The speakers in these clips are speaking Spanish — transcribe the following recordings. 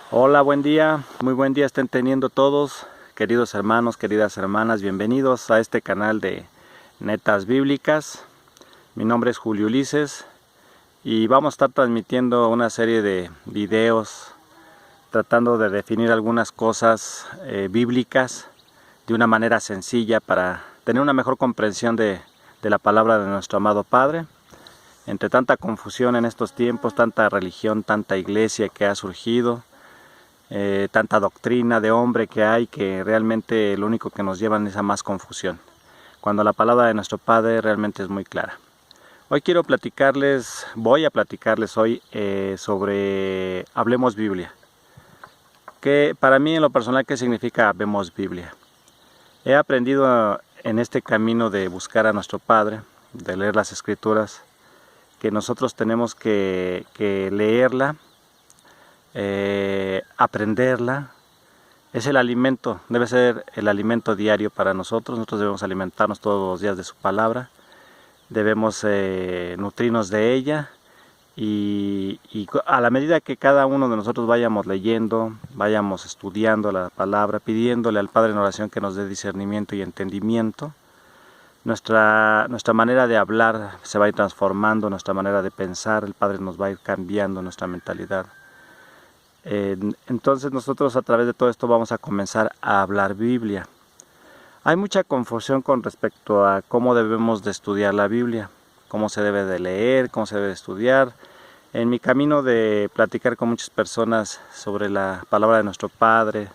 Hola, buen día, muy buen día estén teniendo todos, queridos hermanos, queridas hermanas, bienvenidos a este canal de Netas Bíblicas. Mi nombre es Julio Ulises y vamos a estar transmitiendo una serie de videos tratando de definir algunas cosas bíblicas de una manera sencilla para tener una mejor comprensión de la palabra de nuestro amado Padre. Entre tanta confusión en estos tiempos, tanta religión, tanta iglesia que ha surgido, tanta doctrina de hombre que hay, que realmente lo único que nos llevan es a más confusión, cuando la palabra de nuestro Padre realmente es muy clara. Hoy voy a platicarles hoy sobre Hablemos Biblia, que para mí en lo personal, ¿qué significa Hablemos Biblia? He aprendido en este camino de buscar a nuestro Padre, de leer las Escrituras, que nosotros tenemos que leerla, aprenderla. Es el alimento, debe ser el alimento diario para nosotros. Nosotros debemos alimentarnos todos los días de su palabra, debemos nutrirnos de ella y a la medida que cada uno de nosotros vayamos leyendo, vayamos estudiando la palabra, pidiéndole al Padre en oración que nos dé discernimiento y entendimiento, nuestra manera de hablar se va a ir transformando, nuestra manera de pensar, el Padre nos va a ir cambiando nuestra mentalidad. Entonces nosotros a través de todo esto vamos a comenzar a hablar Biblia. Hay mucha confusión con respecto a cómo debemos de estudiar la Biblia, cómo se debe de leer, cómo se debe de estudiar. En mi camino de platicar con muchas personas sobre la palabra de nuestro Padre,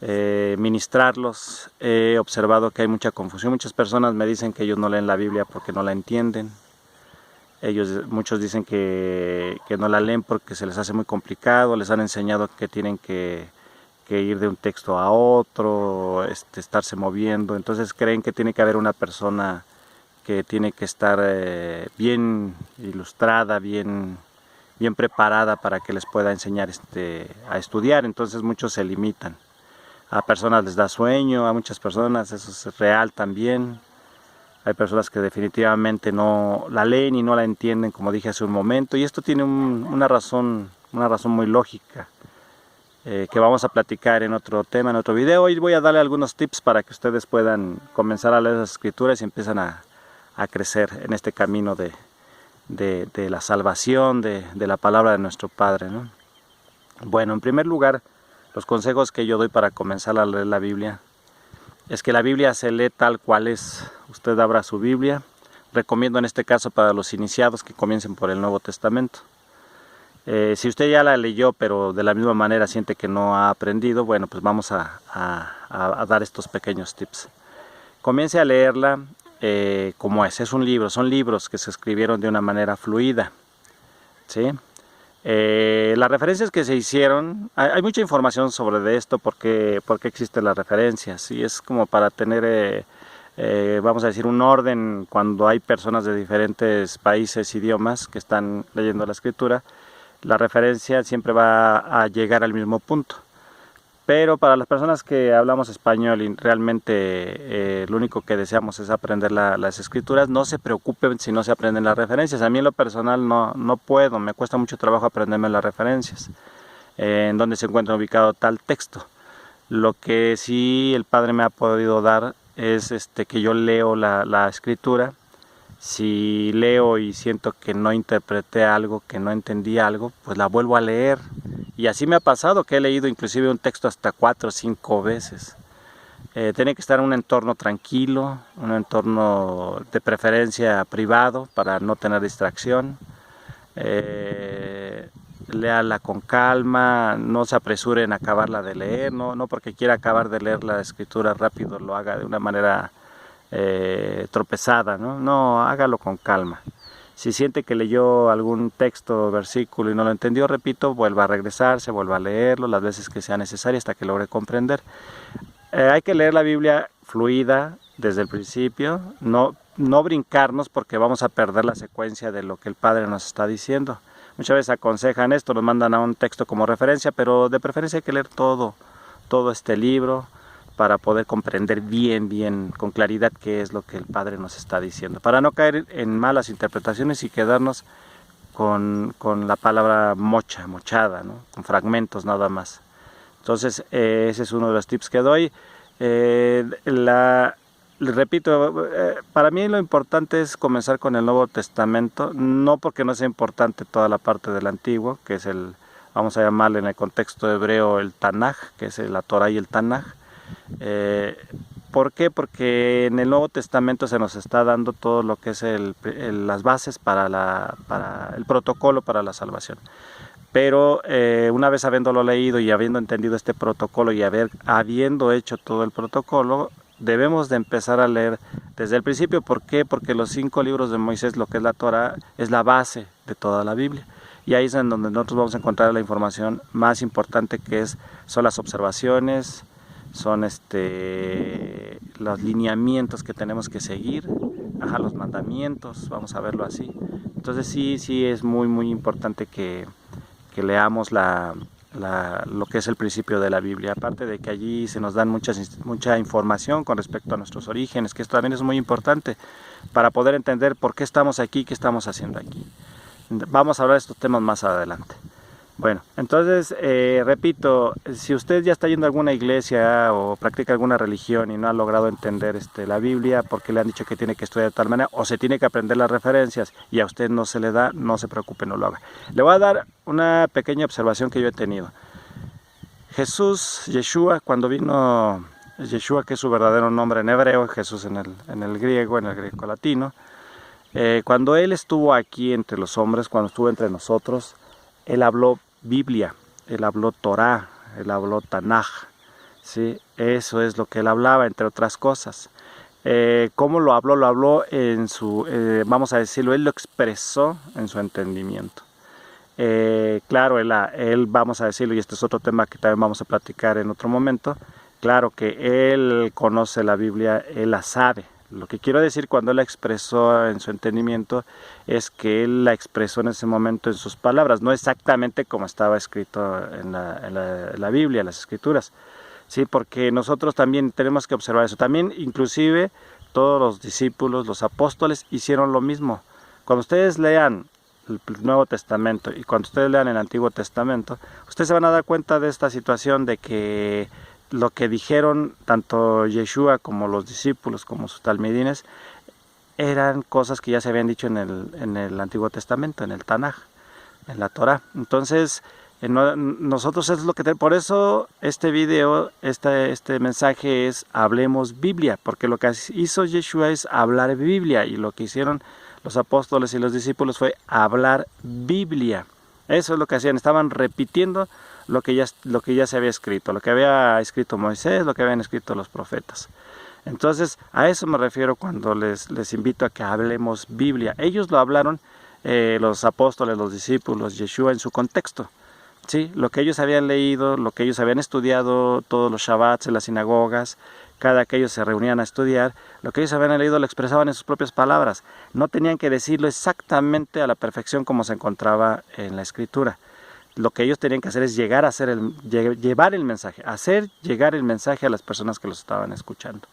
ministrarlos, he observado que hay mucha confusión. Muchas personas me dicen que ellos no leen la Biblia porque no la entienden. Muchos dicen que no la leen porque se les hace muy complicado, les han enseñado que tienen que ir de un texto a otro, estarse moviendo, entonces creen que tiene que haber una persona que tiene que estar bien ilustrada, bien preparada para que les pueda enseñar a estudiar. Entonces muchos se limitan. A personas les da sueño, a muchas personas eso es real también. Hay personas que definitivamente no la leen y no la entienden, como dije hace un momento, y esto tiene una razón muy lógica, que vamos a platicar en otro tema, en otro video. Hoy voy a darle algunos tips para que ustedes puedan comenzar a leer las Escrituras y empiezan a crecer en este camino de la salvación, de la palabra de nuestro Padre, ¿no? Bueno, en primer lugar, los consejos que yo doy para comenzar a leer la Biblia es que la Biblia se lee tal cual es. Usted abra su Biblia. Recomiendo en este caso para los iniciados que comiencen por el Nuevo Testamento. Si usted ya la leyó pero de la misma manera siente que no ha aprendido, bueno, pues vamos a dar estos pequeños tips. Comience a leerla como es un libro, son libros que se escribieron de una manera fluida, ¿sí? Las referencias que se hicieron, hay mucha información sobre esto, porque existen las referencias, y es como para tener, vamos a decir, un orden cuando hay personas de diferentes países, idiomas que están leyendo la Escritura. La referencia siempre va a llegar al mismo punto. Pero para las personas que hablamos español y realmente lo único que deseamos es aprender las Escrituras, no se preocupen si no se aprenden las referencias. A mí en lo personal no puedo, me cuesta mucho trabajo aprenderme las referencias, en donde se encuentra ubicado tal texto. Lo que sí el Padre me ha podido dar es que yo leo la Escritura. Si leo y siento que no interpreté algo, que no entendí algo, pues la vuelvo a leer. Y así me ha pasado que he leído inclusive un texto hasta 4 o 5 veces. Tiene que estar en un entorno tranquilo, un entorno de preferencia privado para no tener distracción. Léala con calma, no se apresure en acabarla de leer, no porque quiera acabar de leer la Escritura rápido lo haga de una manera tropezada, no, hágalo con calma. Si siente que leyó algún texto o versículo y no lo entendió, repito, vuelva a regresarse, vuelva a leerlo las veces que sea necesario hasta que logre comprender. Hay que leer la Biblia fluida desde el principio, no brincarnos porque vamos a perder la secuencia de lo que el Padre nos está diciendo. Muchas veces aconsejan esto, nos mandan a un texto como referencia, pero de preferencia hay que leer todo este libro para poder comprender bien, con claridad qué es lo que el Padre nos está diciendo, para no caer en malas interpretaciones y quedarnos con la palabra mochada, ¿no? Con fragmentos nada más. Entonces ese es uno de los tips que doy. Repito, para mí lo importante es comenzar con el Nuevo Testamento, no porque no sea importante toda la parte del Antiguo, que es vamos a llamarle en el contexto hebreo el Tanaj, que es la Torah y el Tanaj. ¿Por qué? Porque en el Nuevo Testamento se nos está dando todo lo que es las bases para el protocolo para la salvación. Pero una vez habiéndolo leído y habiendo entendido este protocolo y habiendo hecho todo el protocolo, debemos de empezar a leer desde el principio. ¿Por qué? Porque los 5 libros de Moisés, lo que es la Torah, es la base de toda la Biblia. Y ahí es en donde nosotros vamos a encontrar la información más importante, que son las observaciones, son los lineamientos que tenemos que seguir, los mandamientos, vamos a verlo así. Entonces sí es muy muy importante que leamos lo que es el principio de la Biblia, aparte de que allí se nos dan mucha información con respecto a nuestros orígenes, que esto también es muy importante para poder entender por qué estamos aquí, qué estamos haciendo aquí. Vamos a hablar de estos temas más adelante. Bueno, entonces, repito, si usted ya está yendo a alguna iglesia o practica alguna religión y no ha logrado entender la Biblia porque le han dicho que tiene que estudiar de tal manera o se tiene que aprender las referencias y a usted no se le da, no se preocupe, no lo haga. Le voy a dar una pequeña observación que yo he tenido. Jesús, Yeshua, cuando vino, Yeshua, que es su verdadero nombre en hebreo, Jesús en el griego latino, cuando Él estuvo aquí entre los hombres, cuando estuvo entre nosotros, Él habló Biblia, Él habló Torah, Él habló Tanaj, ¿sí? Eso es lo que Él hablaba, entre otras cosas. ¿Cómo lo habló? Lo habló en vamos a decirlo, Él lo expresó en su entendimiento. Claro, él, vamos a decirlo, y este es otro tema que también vamos a platicar en otro momento, claro que Él conoce la Biblia, Él la sabe. Lo que quiero decir cuando Él la expresó en su entendimiento es que Él la expresó en ese momento en sus palabras, no exactamente como estaba escrito en la Biblia, en las Escrituras. Sí, porque nosotros también tenemos que observar eso. También, inclusive, todos los discípulos, los apóstoles, hicieron lo mismo. Cuando ustedes lean el Nuevo Testamento y cuando ustedes lean el Antiguo Testamento, ustedes se van a dar cuenta de esta situación de que lo que dijeron tanto Yeshua como los discípulos, como sus talmidines, eran cosas que ya se habían dicho en el Antiguo Testamento, en el Tanaj, en la Torah. Entonces, nosotros es lo que por eso este video, este mensaje es hablemos Biblia, porque lo que hizo Yeshua es hablar Biblia, y lo que hicieron los apóstoles y los discípulos fue hablar Biblia. Eso es lo que hacían, estaban repitiendo lo que ya se había escrito, lo que había escrito Moisés, lo que habían escrito los profetas. Entonces, a eso me refiero cuando les invito a que hablemos Biblia. Ellos lo hablaron, los apóstoles, los discípulos, Yeshua, en su contexto. ¿Sí? Lo que ellos habían leído, lo que ellos habían estudiado, todos los Shabbats en las sinagogas, cada que ellos se reunían a estudiar, lo que ellos habían leído lo expresaban en sus propias palabras. No tenían que decirlo exactamente a la perfección como se encontraba en la Escritura. Lo que ellos tenían que hacer es llevar el mensaje, hacer llegar el mensaje a las personas que los estaban escuchando.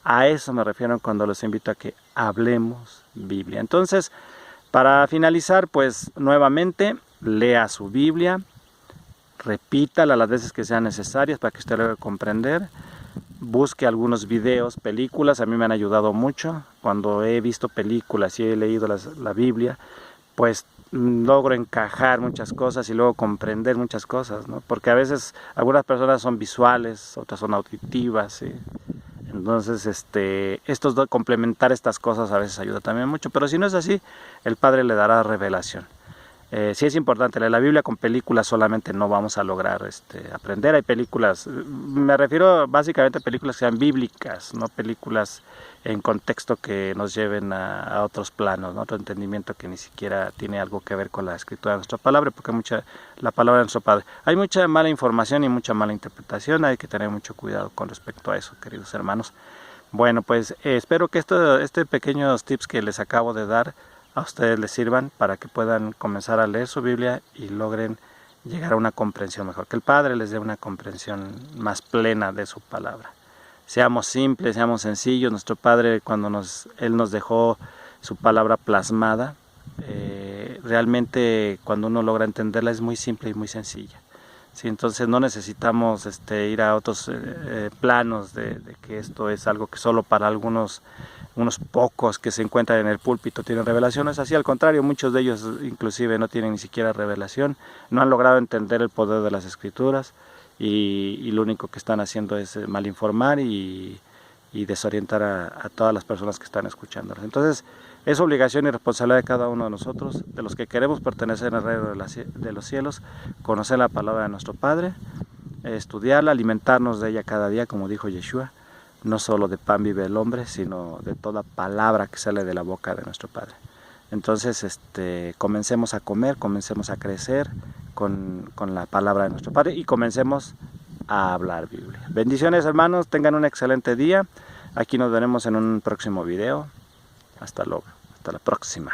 A eso me refiero cuando los invito a que hablemos Biblia. Entonces, para finalizar, pues nuevamente, lea su Biblia, repítala las veces que sean necesarias para que usted logre comprender. Busque algunos videos, películas, a mí me han ayudado mucho. Cuando he visto películas y he leído la Biblia, pues logro encajar muchas cosas y luego comprender muchas cosas, ¿no? Porque a veces algunas personas son visuales, otras son auditivas, ¿sí? Entonces, complementar estas cosas a veces ayuda también mucho, pero si no es así, el Padre le dará revelación. Sí es importante leer la Biblia, con películas solamente no vamos a lograr aprender. Hay películas, me refiero básicamente a películas que sean bíblicas, no películas en contexto que nos lleven a otros planos, ¿no? Otro entendimiento que ni siquiera tiene algo que ver con la escritura de nuestra palabra, porque la palabra de nuestro Padre. Hay mucha mala información y mucha mala interpretación, hay que tener mucho cuidado con respecto a eso, queridos hermanos. Bueno, pues espero que pequeños tips que les acabo de dar a ustedes les sirvan para que puedan comenzar a leer su Biblia y logren llegar a una comprensión mejor, que el Padre les dé una comprensión más plena de su palabra. Seamos simples, seamos sencillos. Nuestro Padre, cuando Él nos dejó su palabra plasmada, realmente cuando uno logra entenderla es muy simple y muy sencilla. Sí, entonces no necesitamos ir a otros planos de que esto es algo que solo para unos pocos que se encuentran en el púlpito tienen revelación. No es así, al contrario, muchos de ellos inclusive no tienen ni siquiera revelación, no han logrado entender el poder de las Escrituras y lo único que están haciendo es malinformar y desorientar a todas las personas que están escuchándolas. Entonces es obligación y responsabilidad de cada uno de nosotros, de los que queremos pertenecer al reino de los cielos, conocer la palabra de nuestro Padre, estudiarla, alimentarnos de ella cada día, como dijo Yeshua. No solo de pan vive el hombre, sino de toda palabra que sale de la boca de nuestro Padre. Entonces, comencemos a comer, comencemos a crecer con la palabra de nuestro Padre y comencemos a hablar Biblia. Bendiciones, hermanos, tengan un excelente día. Aquí nos veremos en un próximo video. Hasta luego, hasta la próxima.